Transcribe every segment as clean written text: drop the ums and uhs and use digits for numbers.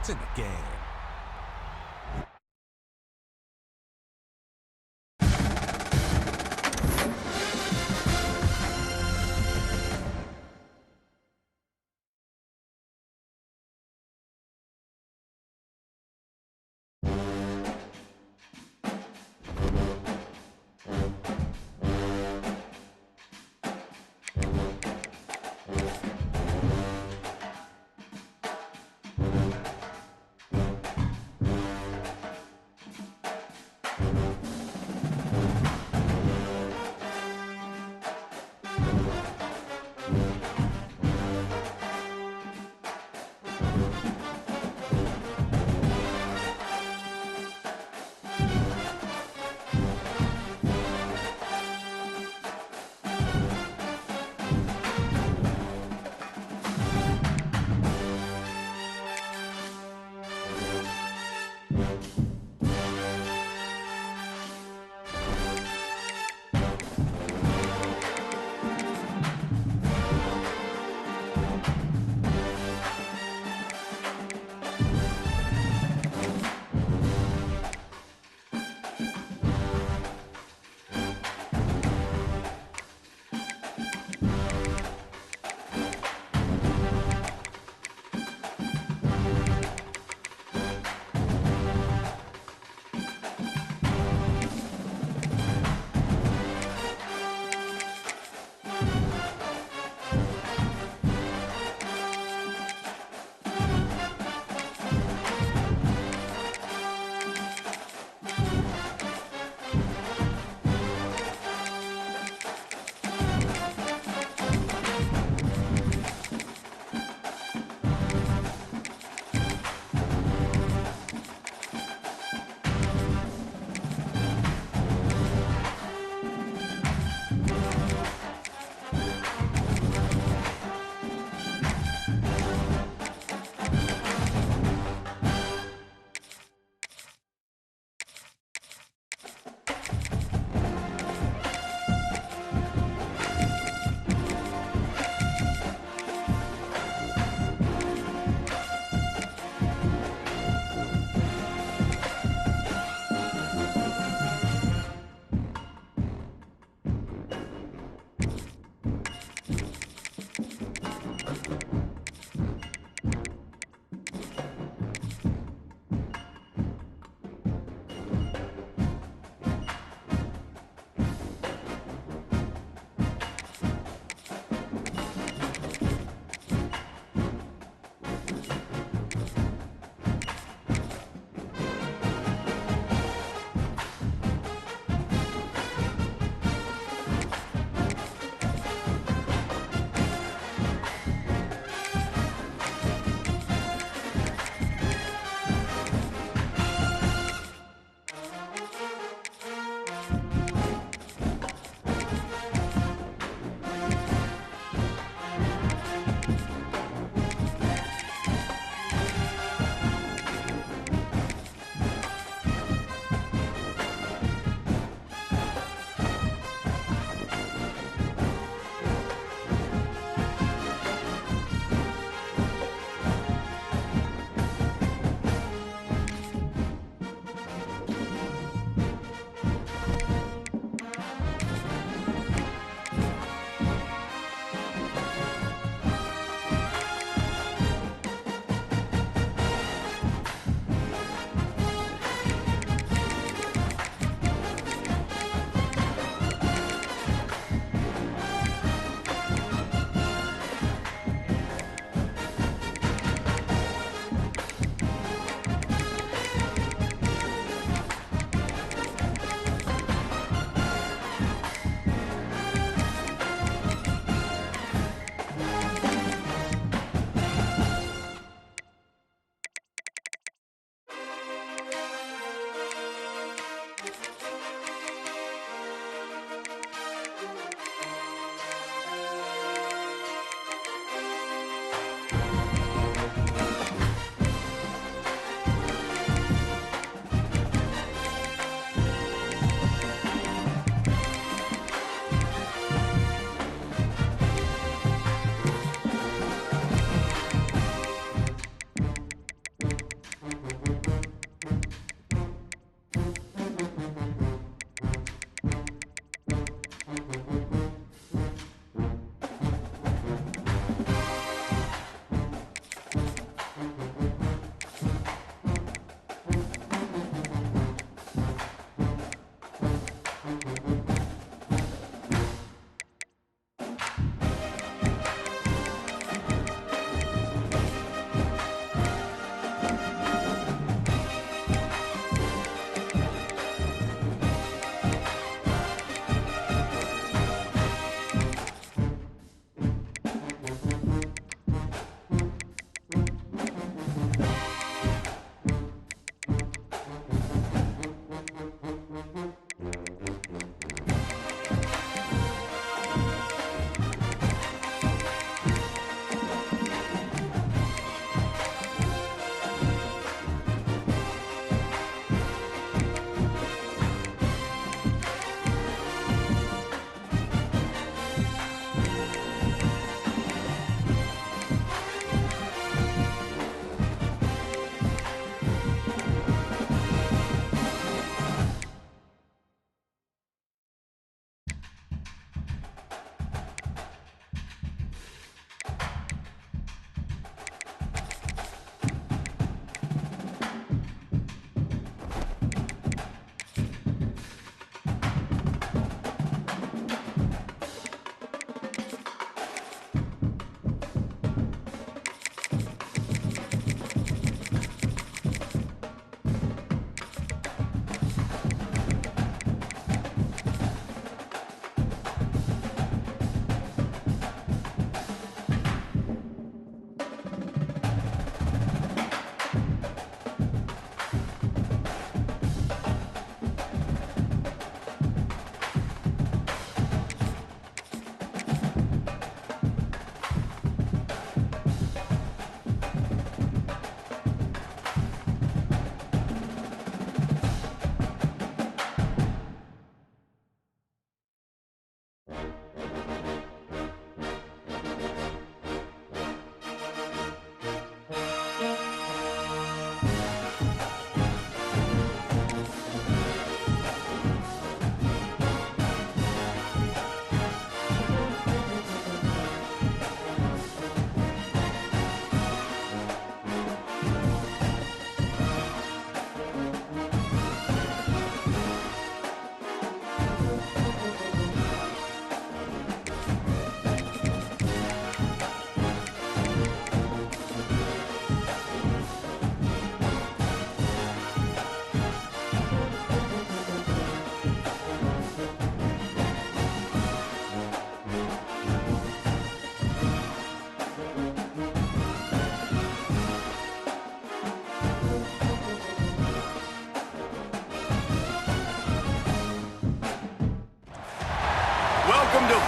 It's in the game.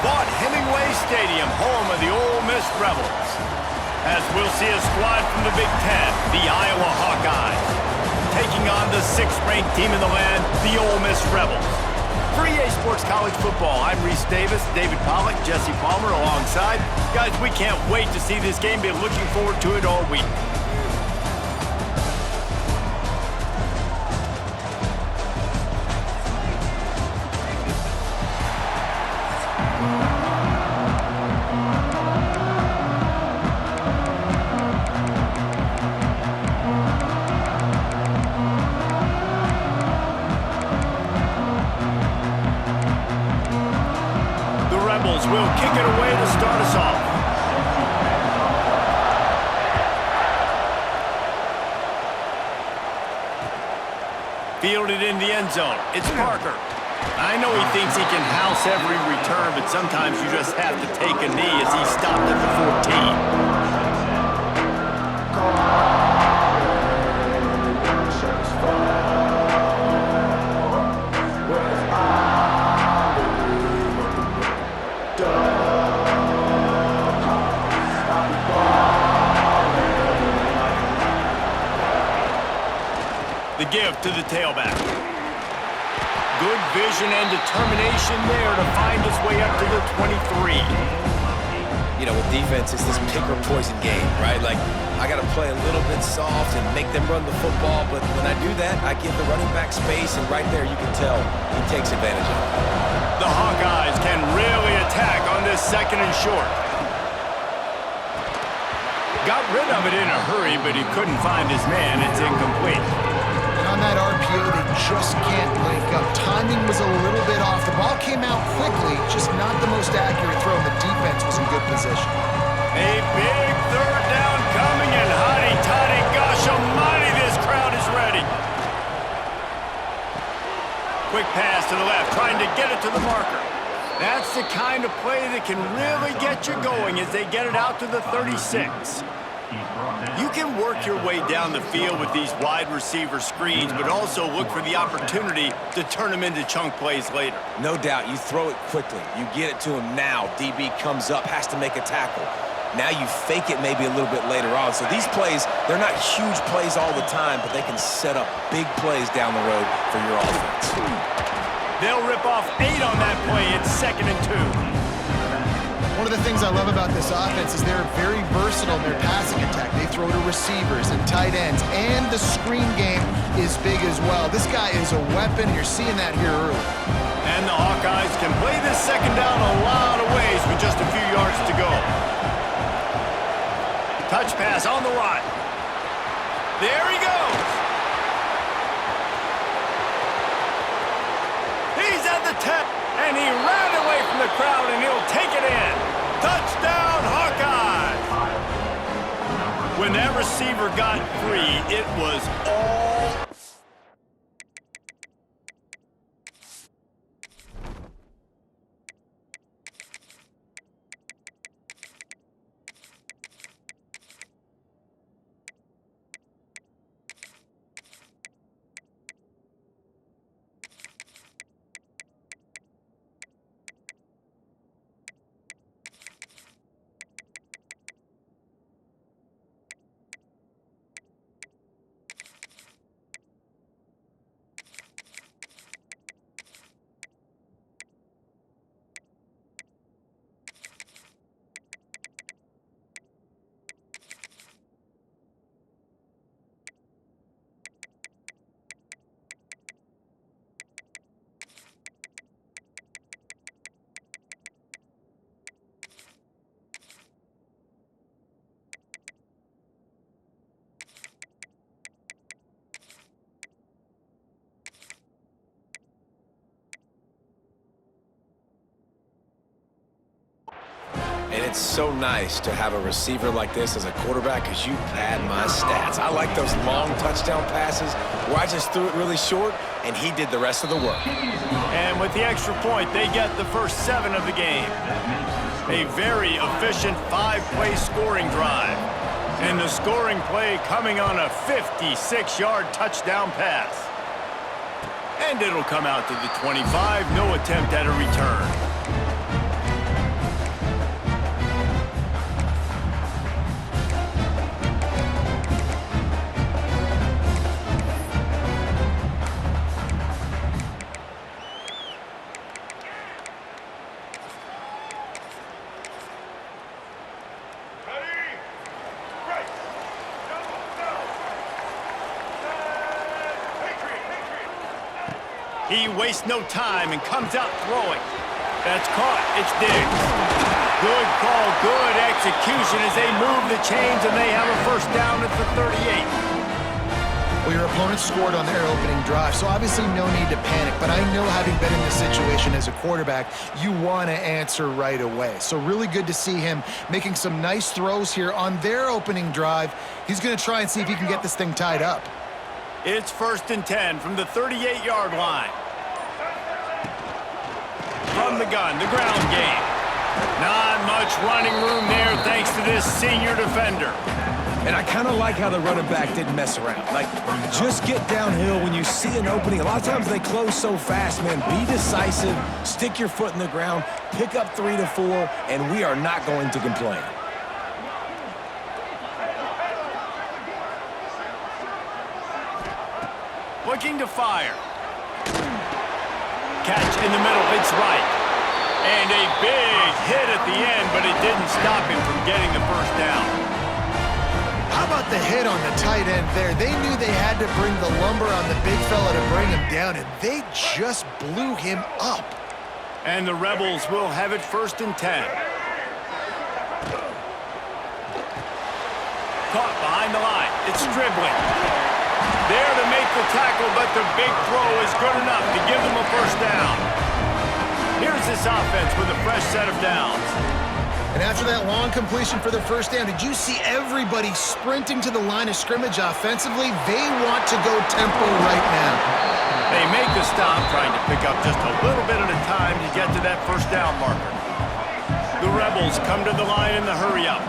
bought Hemingway Stadium, home of the Ole Miss Rebels. As we'll see a squad from the Big Ten, the Iowa Hawkeyes, taking on the 6th-ranked team in the land, the Ole Miss Rebels. For EA Sports College Football, I'm Reese Davis, David Pollack, Jesse Palmer alongside. Guys, we can't wait to see this game. Been looking forward to it all week. Will kick it away to start us off. Fielded in the end zone. It's Parker. I know he thinks he can house every return, but sometimes you just have to take a knee as he stopped at the 14. The give to the tailback. Good vision and determination there to find his way up to the 23. You know, with defense, it's this pick or poison game, right? Like, I got to play a little bit soft and make them run the football, but when I do that, I give the running back space, and right there you can tell he takes advantage of it. The Hawkeyes can really attack on this 2nd and short. Got rid of it in a hurry, but he couldn't find his man. It's incomplete. On that RPO, they just can't link up. Timing was a little bit off. The ball came out quickly, just not the most accurate throw. The defense was in good position. A big 3rd down coming, and hotty-toddy, gosh almighty, this crowd is ready. Quick pass to the left, trying to get it to the marker. That's the kind of play that can really get you going as they get it out to the 36. You can work your way down the field with these wide receiver screens, but also look for the opportunity to turn them into chunk plays later. No doubt, you throw it quickly. You get it to him now. DB comes up, has to make a tackle. Now you fake it maybe a little bit later on. So these plays, they're not huge plays all the time, but they can set up big plays down the road for your offense. They'll rip off 8 on that play. It's 2nd and 2. One of the things I love about this offense is they're very versatile in their passing attack. They throw to receivers and tight ends, and the screen game is big as well. This guy is a weapon. You're seeing that here early. And the Hawkeyes can play this 2nd down a lot of ways with just a few yards to go. Touch pass on the right. There he goes. He's at the 10, and he ran away from the crowd, and he'll take it in. Touchdown, Hawkeyes! When that receiver got free, it was all... And it's so nice to have a receiver like this as a quarterback because you pad my stats. I like those long touchdown passes where I just threw it really short and he did the rest of the work. And with the extra point, they get the first 7 of the game. A very efficient 5-play scoring drive. And the scoring play coming on a 56-yard touchdown pass. And it'll come out to the 25, no attempt at a return. He wastes no time and comes out throwing. That's caught. It's Diggs. Good call, good execution as they move the chains and they have a first down at the 38. Well, your opponent scored on their opening drive, so obviously no need to panic. But I know, having been in this situation as a quarterback, you want to answer right away. So really good to see him making some nice throws here on their opening drive. He's going to try and see if he can get this thing tied up. It's 1st and 10 from the 38-yard line. From the gun, the ground game. Not much running room there thanks to this senior defender. And I kind of like how the running back didn't mess around. Like, just get downhill when you see an opening. A lot of times they close so fast, man. Be decisive, stick your foot in the ground, pick up 3 to 4, and we are not going to complain. Looking to fire. Catch in the middle, it's right. And a big hit at the end, but it didn't stop him from getting the first down. How about the hit on the tight end there? They knew they had to bring the lumber on the big fella to bring him down, and they just blew him up. And the Rebels will have it 1st and 10. Caught behind the line. It's dribbling. There to make the tackle, but the big throw is good enough to give them a first down. Here's this offense with a fresh set of downs. And after that long completion for the first down, did you see everybody sprinting to the line of scrimmage offensively? They want to go tempo right now. They make the stop, trying to pick up just a little bit at a time to get to that first down marker. The Rebels come to the line in the hurry-up.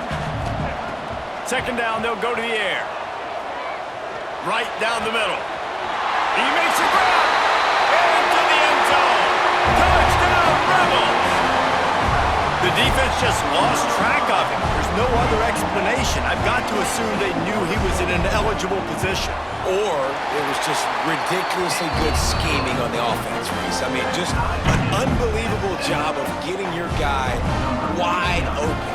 2nd down, they'll go to the air. Right down the middle. He makes a grab. Into the end zone. Touchdown, Rebels! The defense just lost track of him. There's no other explanation. I've got to assume they knew he was in an eligible position. Or it was just ridiculously good scheming on the offense, Reese. I mean, just an unbelievable job of getting your guy wide open.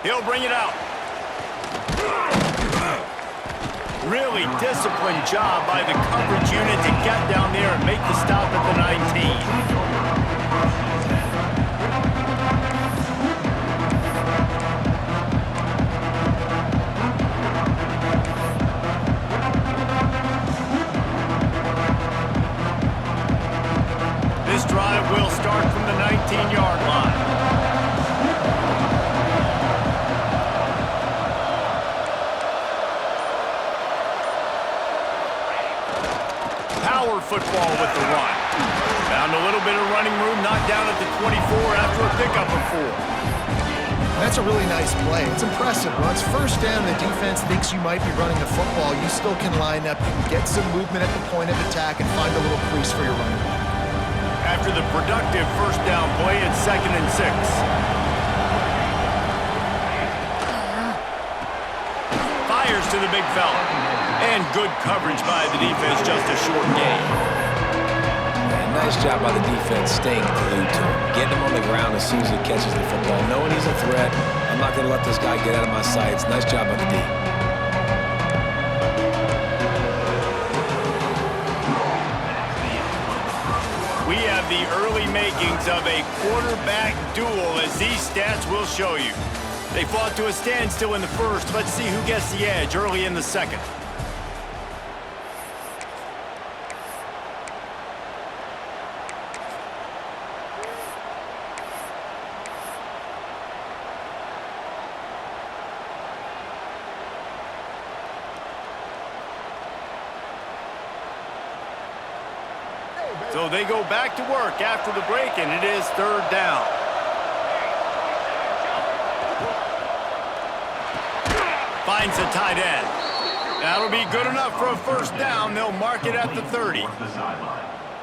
He'll bring it out. Really disciplined job by the coverage unit to get down there and make the stop at the 19. This drive will start from the 19-yard line. Football with the run. Found a little bit of running room, knocked down at the 24 after a pickup of 4. That's a really nice play. It's impressive. Once first down, the defense thinks you might be running the football. You still can line up, you can get some movement at the point of attack and find a little crease for your running back. After the productive first down play, it's 2nd and 6. Fires to the big fella. And good coverage by the defense, just a short gain. Man, nice job by the defense staying glued to him. Getting him on the ground as soon as he catches the football. Knowing he's a threat, I'm not going to let this guy get out of my sights. Nice job by the D. We have the early makings of a quarterback duel, as these stats will show you. They fought to a standstill in the first. Let's see who gets the edge early in the second. So they go back to work after the break, and it is 3rd down. Finds a tight end. That'll be good enough for a first down. They'll mark it at the 30.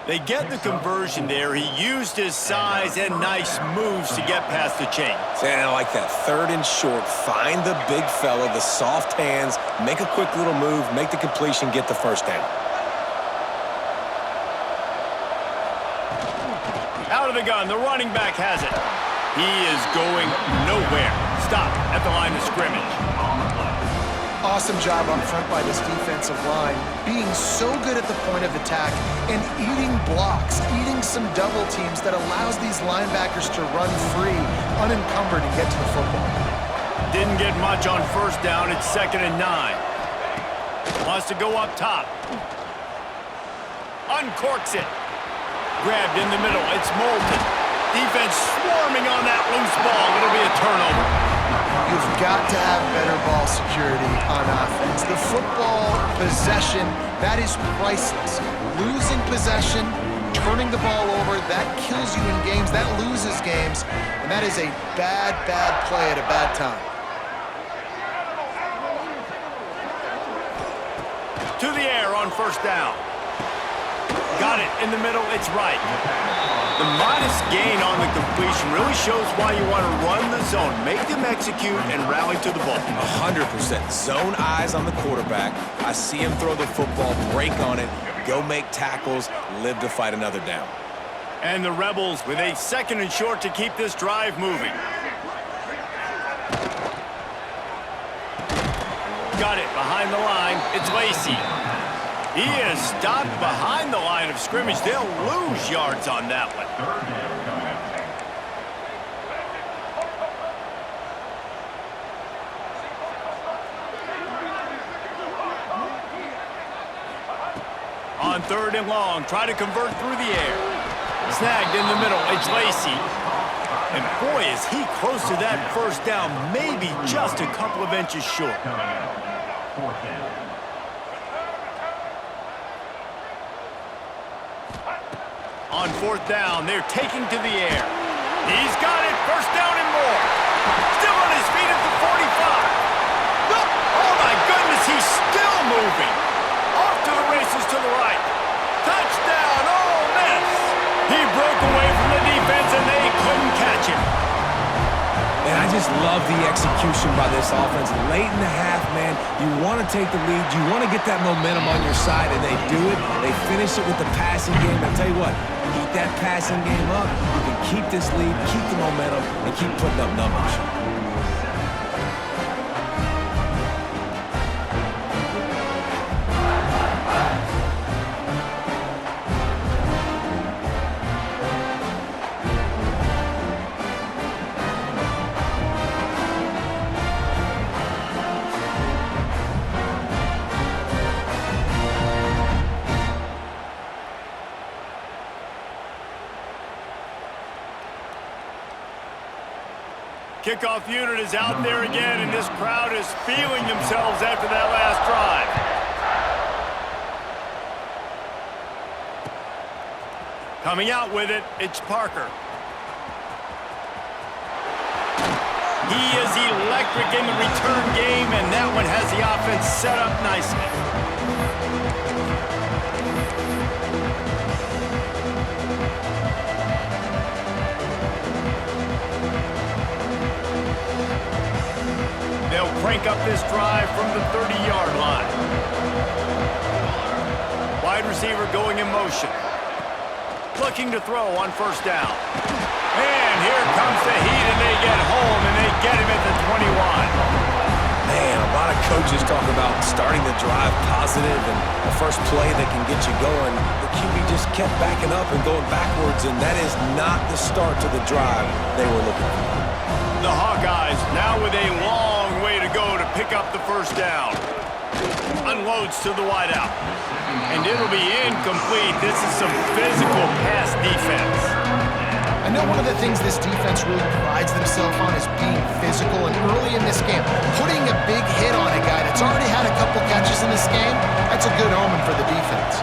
They get the conversion there. He used his size and nice moves to get past the chain. And I like that. 3rd and short. Find the big fella, the soft hands, make a quick little move, make the completion, get the first down. Out of the gun, the running back has it. He is going nowhere. Stop at the line of scrimmage. Awesome job up front by this defensive line, being so good at the point of attack and eating blocks, eating some double teams that allows these linebackers to run free, unencumbered, and get to the football. Didn't get much on first down. It's 2nd and 9. Wants to go up top. Uncorks it. Grabbed in the middle. It's Moulton. Defense swarming on that loose ball. It'll be a turnover. You've got to have better ball security on offense. The football possession, that is priceless. Losing possession, turning the ball over, that kills you in games, that loses games, and that is a bad, bad play at a bad time. To the air on first down. Got it in the middle. It's right. The modest gain on the completion really shows why you want to run the zone. Make them execute and rally to the ball. 100%. Zone eyes on the quarterback. I see him throw the football, break on it, go make tackles, live to fight another down. And the Rebels with a 2nd and short to keep this drive moving. Got it behind the line. It's Lacey. He is stopped behind the line of scrimmage. They'll lose yards on that one. On 3rd and long, try to convert through the air. Snagged in the middle. It's Lacey. And boy, is he close to that first down, maybe just a couple of inches short. On 4th down, they're taking to the air. He's got it, 1st down and more. Still on his feet at the 45. Oh my goodness, he's still moving. Off to the races to the right. Touchdown, Ole Miss. He broke away from the defense and they couldn't catch him. And I just love the execution by this offense. Late in the half, man, you want to take the lead. You want to get that momentum on your side, and they do it. They finish it with the passing game. I'll tell you what, keep that passing game up. You can keep this lead, keep the momentum, and keep putting up numbers. Kickoff unit is out there again, and this crowd is feeling themselves after that last drive. Coming out with it, it's Parker. He is electric in the return game, and that one has the offense set up nicely. They'll crank up this drive from the 30-yard line. Wide receiver going in motion. Looking to throw on 1st down. And here comes the heat, and they get home, and they get him at the 21. Man, a lot of coaches talk about starting the drive positive and the first play that can get you going. The QB just kept backing up and going backwards, and that is not the start to the drive they were looking for. The Hawkeyes now with a long way to go to pick up the 1st down. Unloads to the wideout. And it'll be incomplete. This is some physical pass defense. I know one of the things this defense really prides themselves on is being physical, and early in this game, putting a big hit on a guy that's already had a couple catches in this game, that's a good omen for the defense.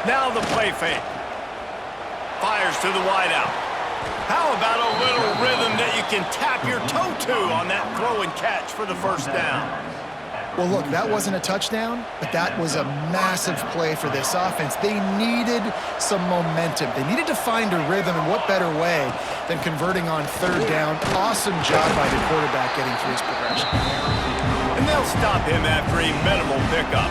Now the play fake. Fires to the wideout. How about a little rhythm that you can tap your toe to on that throw and catch for the 1st down? Well, look, that wasn't a touchdown, but that was a massive play for this offense. They needed some momentum. They needed to find a rhythm, and what better way than converting on 3rd down. Awesome job by the quarterback getting through his progression. And they'll stop him after a minimal pickup.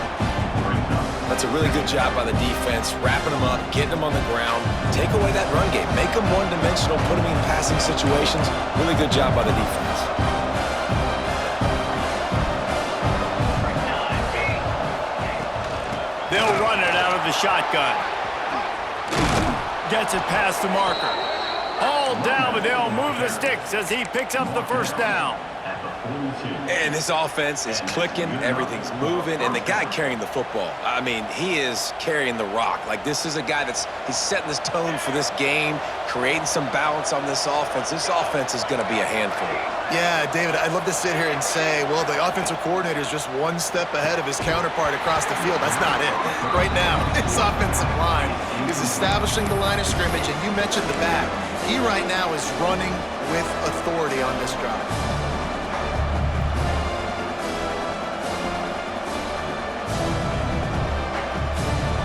That's a really good job by the defense, wrapping them up, getting them on the ground, take away that run game, make them one-dimensional, put them in passing situations. Really good job by the defense. They'll run it out of the shotgun. Gets it past the marker. All down, but they'll move the sticks as he picks up the first down. And this offense is clicking, everything's moving, and the guy carrying the football, I mean, he is carrying the rock. Like, this is a guy he's setting this tone for this game, creating some balance on this offense. This offense is going to be a handful. Yeah, David, I'd love to sit here and say, well, the offensive coordinator is just one step ahead of his counterpart across the field. That's not it. Right now, his offensive line is establishing the line of scrimmage, and you mentioned the back. He right now is running with authority on this drive.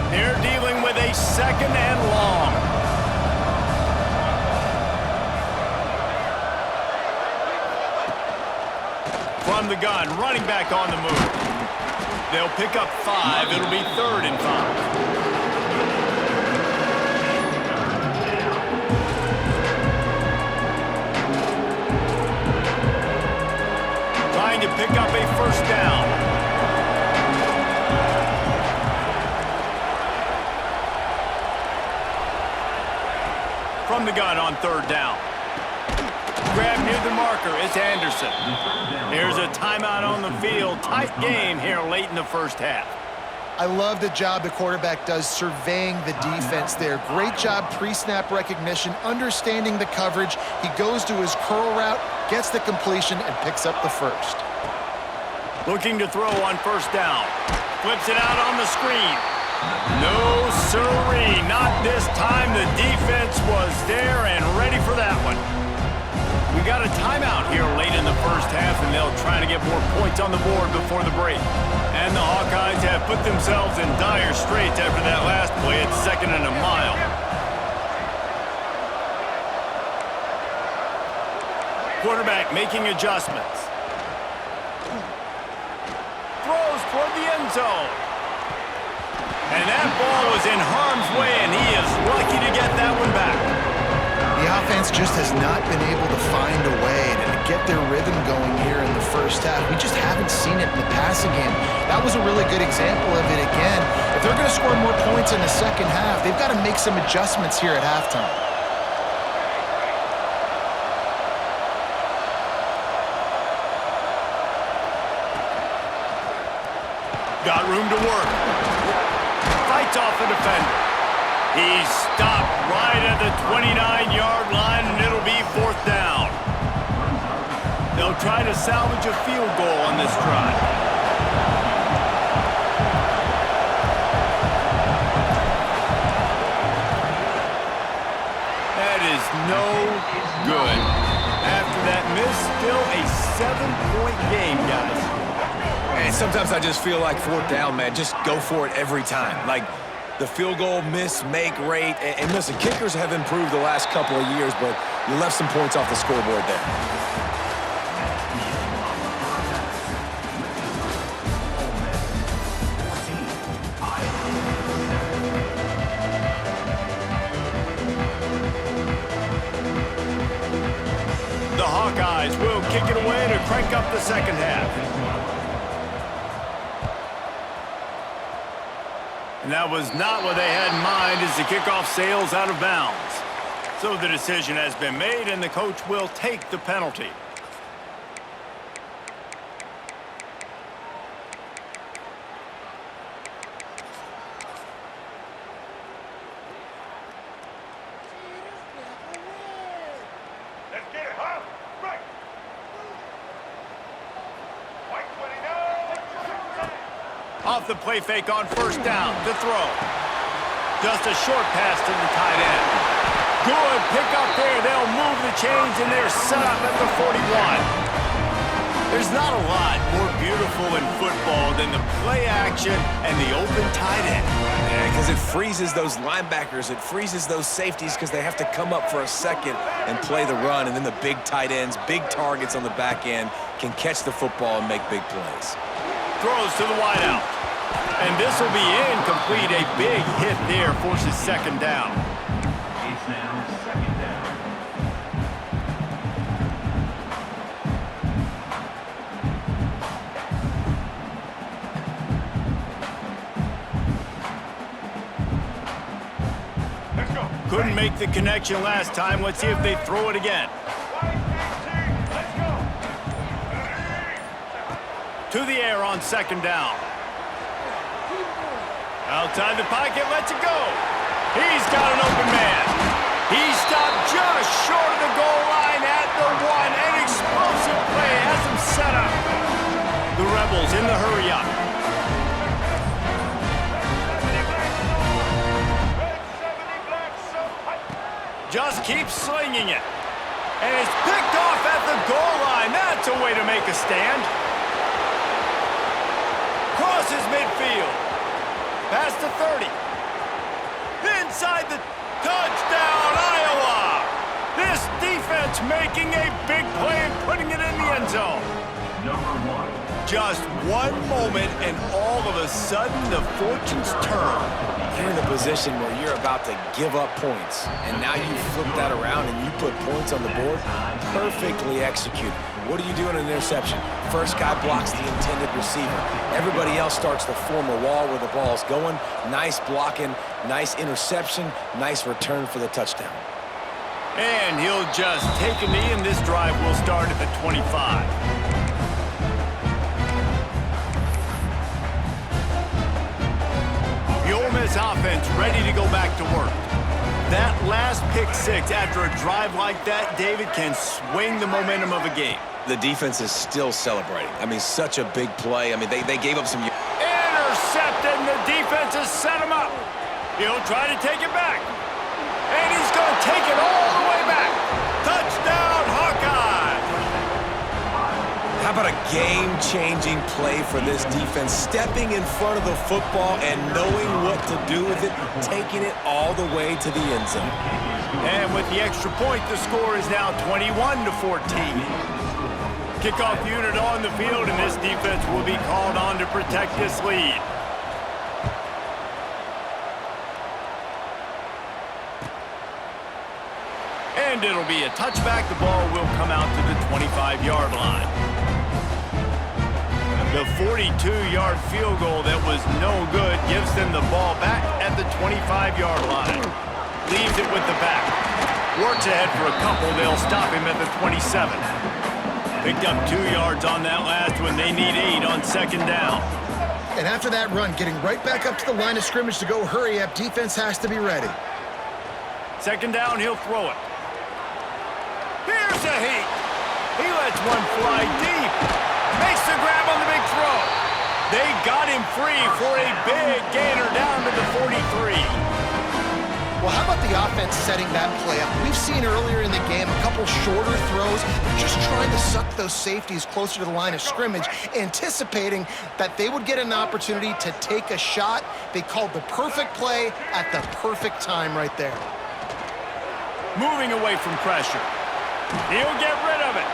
They're dealing with a second and long. From the gun, running back on the move. They'll pick up 5. It'll be 3rd and 5. Trying to pick up a first down. From the gun on 3rd down. Grab near the marker, it's Anderson. Here's a timeout on the field. Tight game here late in the first half. I love the job the quarterback does surveying the defense there. Great job pre-snap recognition, understanding the coverage. He goes to his curl route, gets the completion, and picks up the first. Looking to throw on 1st down. Flips it out on the screen. No siree, not this time. The defense was there and ready for that one. We got a timeout here late in the first half, and they'll try to get more points on the board before the break. And the Hawkeyes have put themselves in dire straits after that last play at 2nd and a mile. Quarterback making adjustments. Throws toward the end zone. And that ball was in harm's way, and he is lucky to get that one back. The offense just has not been able to find a way to get their rhythm going here in the first half. We just haven't seen it in the passing game. That was a really good example of it again. If they're going to score more points in the second half, they've got to make some adjustments here at halftime. Got room to work. Fights off the defender. He's stopped right at the 29-yard line, and it'll be 4th down. They'll try to salvage a field goal on this drive. That is no good. After that miss, still a 7-point game, guys. And sometimes I just feel like 4th down, man, just go for it every time. Like, the field goal miss-make rate. And listen, kickers have improved the last couple of years, but you left some points off the scoreboard there. The Hawkeyes will kick it away to crank up the second half. And that was not what they had in mind as the kickoff sails out of bounds. So the decision has been made, and the coach will take the penalty. Let's get it, huh? Right. White 29. Off the play fake on 1st down to throw. Just a short pass to the tight end. Good pick up there. They'll move the chains, and they're set up at the 41. There's not a lot more beautiful in football than the play action and the open tight end. Yeah, because it freezes those linebackers. It freezes those safeties because they have to come up for a second and play the run. And then the big tight ends, big targets on the back end can catch the football and make big plays. Throws to the wideout. And this will be incomplete. A big hit there forces 2nd down. It's now 2nd down. Couldn't make the connection last time. Let's see if they throw it again. Let's go. To the air on second down. Outside the pocket, lets it go. He's got an open man. He stopped just short of the goal line at the 1. An explosive play has him set up. The Rebels in the hurry up. Just keeps slinging it. And it's picked off at the goal line. That's a way to make a stand. Crosses midfield. Past the 30. Inside the touchdown, Iowa. This defense making a big play and putting it in the end zone. Number 1. Just one moment and all of a sudden the fortunes turn. You're in a position where you're about to give up points, and now you flip that around and you put points on the board. Perfectly executed. What do you do in an interception? First guy blocks the intended receiver. Everybody else starts to form a wall where the ball's going. Nice blocking, nice interception, nice return for the touchdown. And he'll just take a knee, and this drive will start at the 25. The Ole Miss offense ready to go back to work. That last pick six after a drive like that, David, can swing the momentum of a game. The defense is still celebrating. I mean, such a big play. I mean, they gave up some... Intercepted, and the defense has set him up. He'll try to take it back. And he's going to take it all the way back. Touchdown, Hawkeye! How about a game-changing play for this defense? Stepping in front of the football and knowing what to do with it, taking it all the way to the end zone. And with the extra point, the score is now 21-14. Kickoff unit on the field, and this defense will be called on to protect this lead. And it'll be a touchback. The ball will come out to the 25-yard line. The 42-yard field goal that was no good gives them the ball back at the 25-yard line. Leaves it with the back. Works ahead for a couple. They'll stop him at the 27. Picked up 2 yards on that last one. They need 8 on second down. And after that run, getting right back up to the line of scrimmage to go hurry up, defense has to be ready. Second down, he'll throw it. Here's a heat. He lets one fly deep. Makes the grab on the big throw. They got him free for a big gainer down to the 43. Well, how about the offense setting that play up? We've seen earlier in the game a couple shorter throws. They're just trying to suck those safeties closer to the line of scrimmage, anticipating that they would get an opportunity to take a shot. They called the perfect play at the perfect time right there. Moving away from pressure. He'll get rid of it.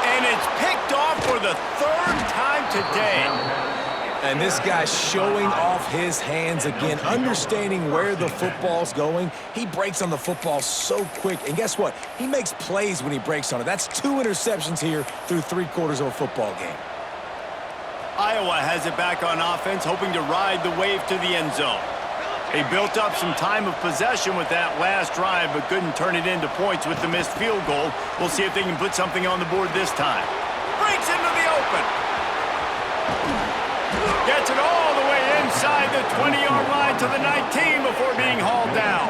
And it's picked off for the 3rd time today. And this guy's showing off his hands again, understanding where the football's going. He breaks on the football so quick. And guess what? He makes plays when he breaks on it. That's 2 interceptions here through 3/4 of a football game. Iowa has it back on offense, hoping to ride the wave to the end zone. They built up some time of possession with that last drive, but couldn't turn it into points with the missed field goal. We'll see if they can put something on the board this time. Breaks into the open. Gets it all the way inside the 20-yard line to the 19 before being hauled down.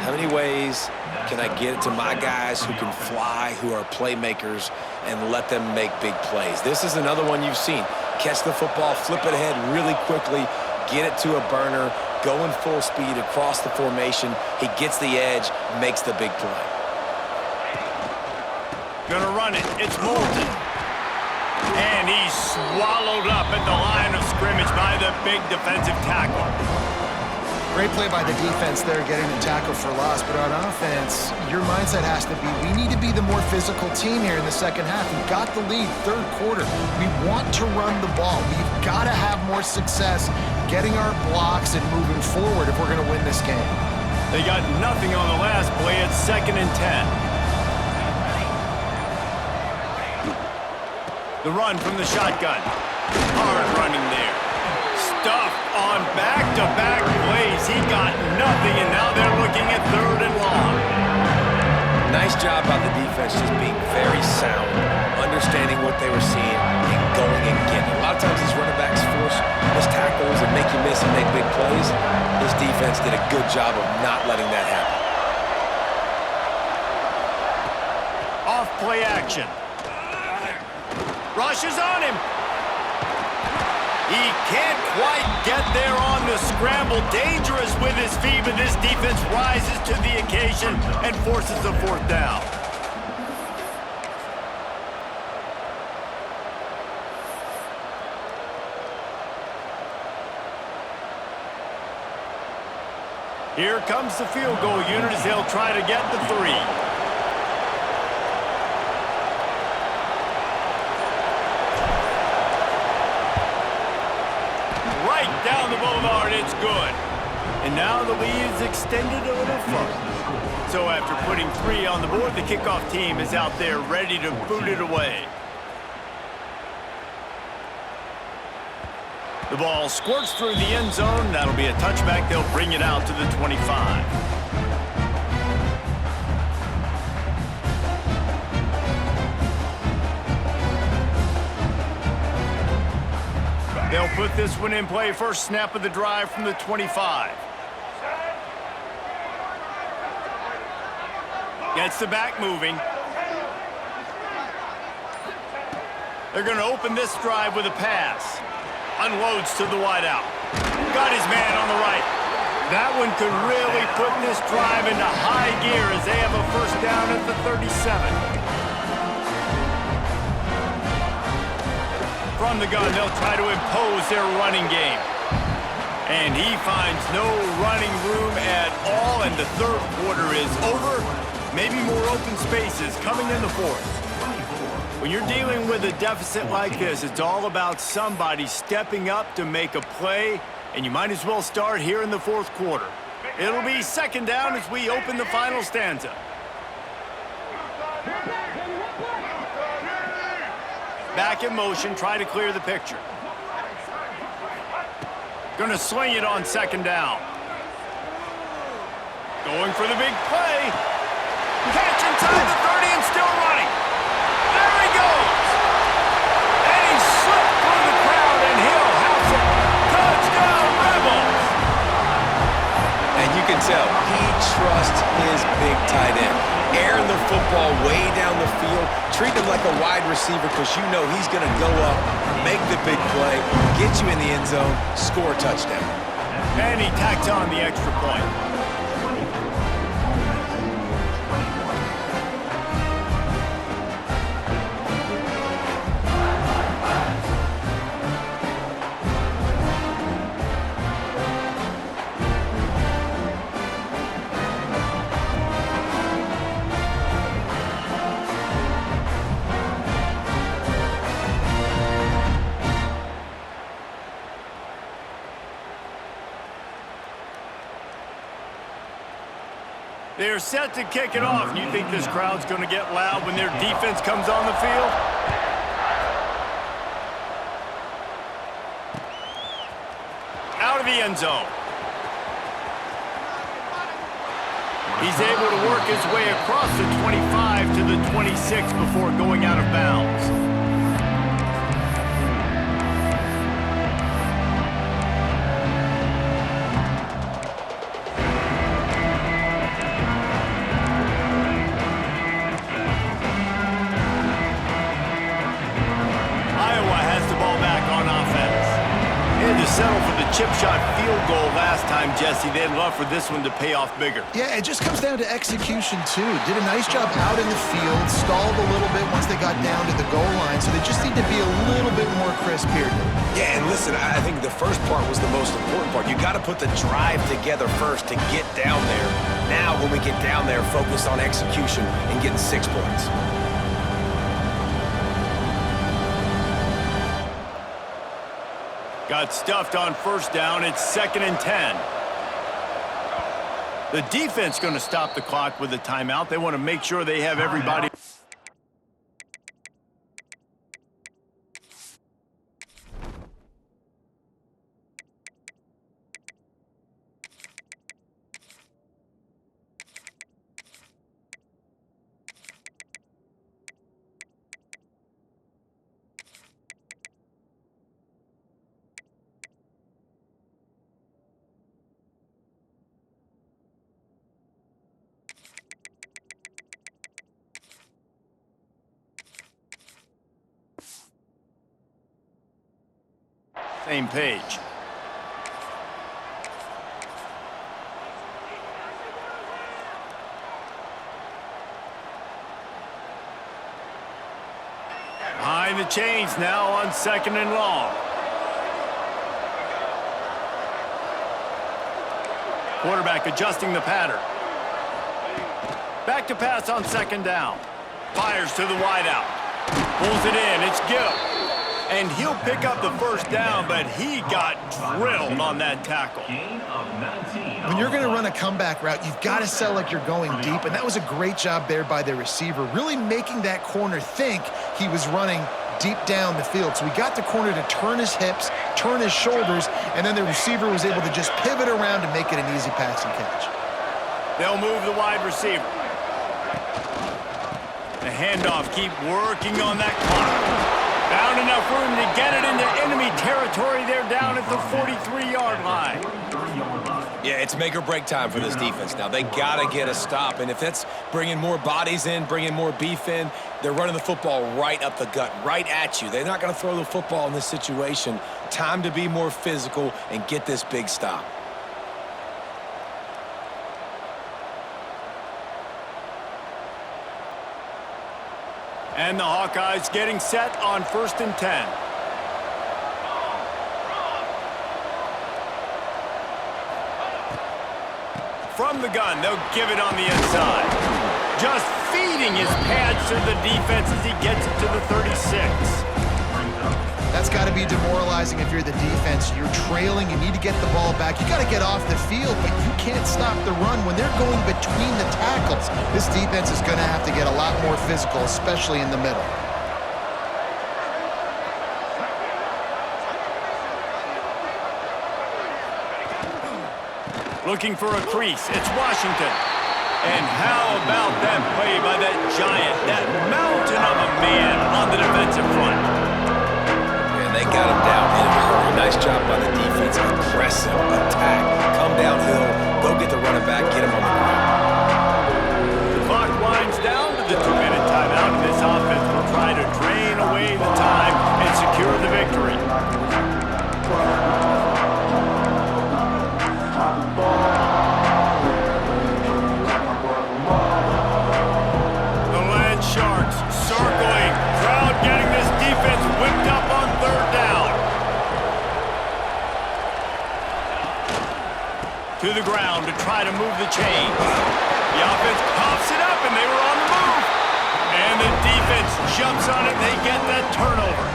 How many ways can I get it to my guys who can fly, who are playmakers, and let them make big plays? This is another one you've seen. Catch the football, flip it ahead really quickly, get it to a burner, going full speed across the formation. He gets the edge, makes the big play. Gonna run it. It's Moulton. And he's swallowed up at the line of scrimmage by the big defensive tackle. Great play by the defense there, getting the tackle for loss. But on offense, your mindset has to be, we need to be the more physical team here in the second half. We've got the lead, 3rd quarter. We want to run the ball. We've got to have more success getting our blocks and moving forward if we're going to win this game. They got nothing on the last play. It's 2nd and 10. The run from the shotgun. Hard running there. Stuff on back-to-back plays. He got nothing, and now they're looking at defense just being very sound, understanding what they were seeing, and going and getting it. A lot of times these running backs force missed tackles and make you miss and make big plays. This defense did a good job of not letting that happen. Off play action. Rushes on him. He can't quite get there on the scramble. Dangerous with his feet, but this defense rises to the occasion and forces a fourth down. Here comes the field goal unit as they'll try to get the 3. Right down the boulevard, it's good. And now the lead is extended a little further. So after putting 3 on the board, the kickoff team is out there ready to boot it away. The ball squirts through the end zone. That'll be a touchback. They'll bring it out to the 25. They'll put this one in play. First snap of the drive from the 25. Gets the back moving. They're going to open this drive with a pass. Unloads to the wideout. Got his man on the right. That one could really put this drive into high gear as they have a first down at the 37. From the gun, they'll try to impose their running game. And he finds no running room at all, and the third quarter is over. Maybe more open spaces coming in the fourth. When you're dealing with a deficit like this, it's all about somebody stepping up to make a play, and you might as well start here in the fourth quarter. It'll be second down as we open the final stanza. Back in motion, try to clear the picture. Gonna sling it on second down. Going for the big play. Catch inside the 30 and still running. There he goes. And he slipped through the crowd and he'll house it. Touchdown, Rebels. And you can tell he trusts his big tight end. Airing the football way down the field. Treat him like a wide receiver because you know he's going to go up, make the big play, get you in the end zone, score a touchdown. And he tacks on the extra point. They're set to kick it off. You think this crowd's going to get loud when their defense comes on the field? Out of the end zone. He's able to work his way across the 25 to the 26 before going out of bounds. Settle for the chip shot field goal last time, Jesse. They'd love for this one to pay off bigger. Yeah, it just comes down to execution, too. Did a nice job out in the field, stalled a little bit once they got down to the goal line, so they just need to be a little bit more crisp here. Yeah, and listen, I think the first part was the most important part. You got to put the drive together first to get down there. Now, when we get down there, focus on execution and getting 6 points. Got stuffed on first down. It's 2nd and 10. The defense going to stop the clock with a timeout. They want to make sure they have everybody. Same page. Behind the chains now on 2nd and long. Quarterback adjusting the pattern. Back to pass on 2nd down. Fires to the wideout. Pulls it in. It's Gill. And he'll pick up the 1st down, but he got drilled on that tackle. When you're going to run a comeback route, you've got to sell like you're going deep, and that was a great job there by the receiver, really making that corner think he was running deep down the field. So he got the corner to turn his hips, turn his shoulders, and then the receiver was able to just pivot around and make it an easy pass and catch. They'll move the wide receiver. The handoff, keep working on that clock. Found enough room to get it into enemy territory. They're down at the 43-yard line. Yeah, it's make or break time for this defense now. They got to get a stop, and if that's bringing more bodies in, bringing more beef in, they're running the football right up the gut, right at you. They're not going to throw the football in this situation. Time to be more physical and get this big stop. And the Hawkeyes getting set on 1st and 10. From the gun, they'll give it on the inside. Just feeding his pads to the defense as he gets it to the 36. That's got to be demoralizing if you're the defense. You're trailing, you need to get the ball back. You got to get off the field, but you can't stop the run when they're going between the tackles. This defense is going to have to get a lot more physical, especially in the middle. Looking for a crease. It's Washington. And how about that play by that giant, that mountain of a man on the defensive front? And they got him down in a hurry. Nice job by the defense. Aggressive attack. Come downhill. Go get the running back. Get him on the ground. The clock winds down to the 2-minute timeout, and this offense will try to drain away the time and secure the victory. The Land Sharks circling. Crowd getting this defense whipped up on 3rd down. To the ground to try to move the chains. The offense pops it up, and they were on the move. And the defense jumps on it, and they get that turnover.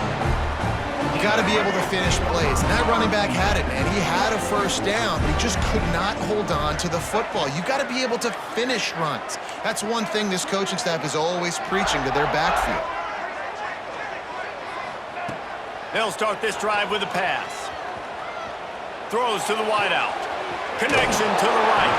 You got to be able to finish plays, and that running back had it, man. He had a 1st down, but he just could not hold on to the football. You got to be able to finish runs. That's one thing this coaching staff is always preaching to their backfield. They'll start this drive with a pass. Throws to the wideout. Connection to the right.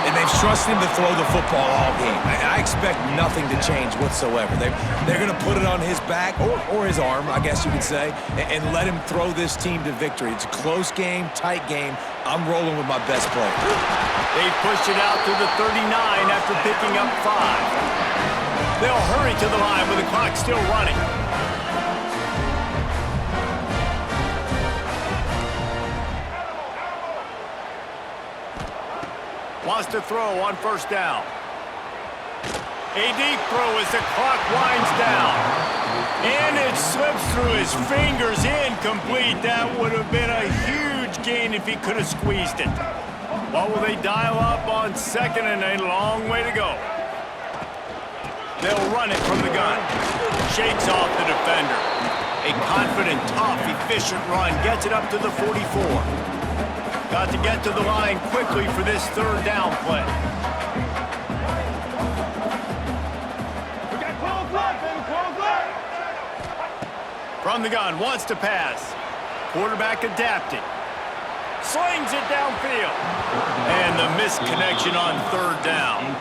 And they've trusted him to throw the football all game. I expect nothing to change whatsoever. They're going to put it on his back, or his arm, I guess you could say, and let him throw this team to victory. It's a close game, tight game. I'm rolling with my best player. They pushed it out to the 39 after picking up 5. They'll hurry to the line with the clock still running. Wants to throw on 1st down. A deep throw as the clock winds down. And it slips through his fingers, incomplete. That would have been a huge gain if he could have squeezed it. What will they dial up on 2nd and a long way to go? They'll run it from the gun. Shakes off the defender. A confident, tough, efficient run gets it up to the 44. Got to get to the line quickly for this 3rd down play. We got 12 left, baby, 12 left. From the gun, wants to pass. Quarterback adapting. Slings it downfield. And the misconnection on 3rd down.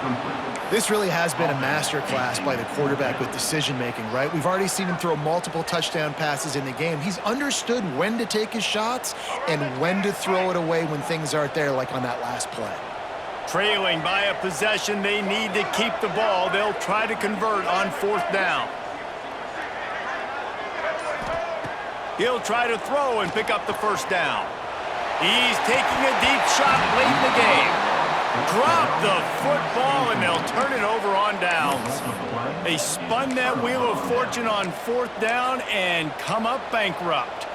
This really has been a masterclass by the quarterback with decision-making, right? We've already seen him throw multiple touchdown passes in the game. He's understood when to take his shots and when to throw it away when things aren't there, like on that last play. Trailing by a possession, they need to keep the ball. They'll try to convert on 4th down. He'll try to throw and pick up the first down. He's taking a deep shot late in the game. Drop the football, and they'll turn it over on downs. They spun that wheel of fortune on fourth down and come up bankrupt.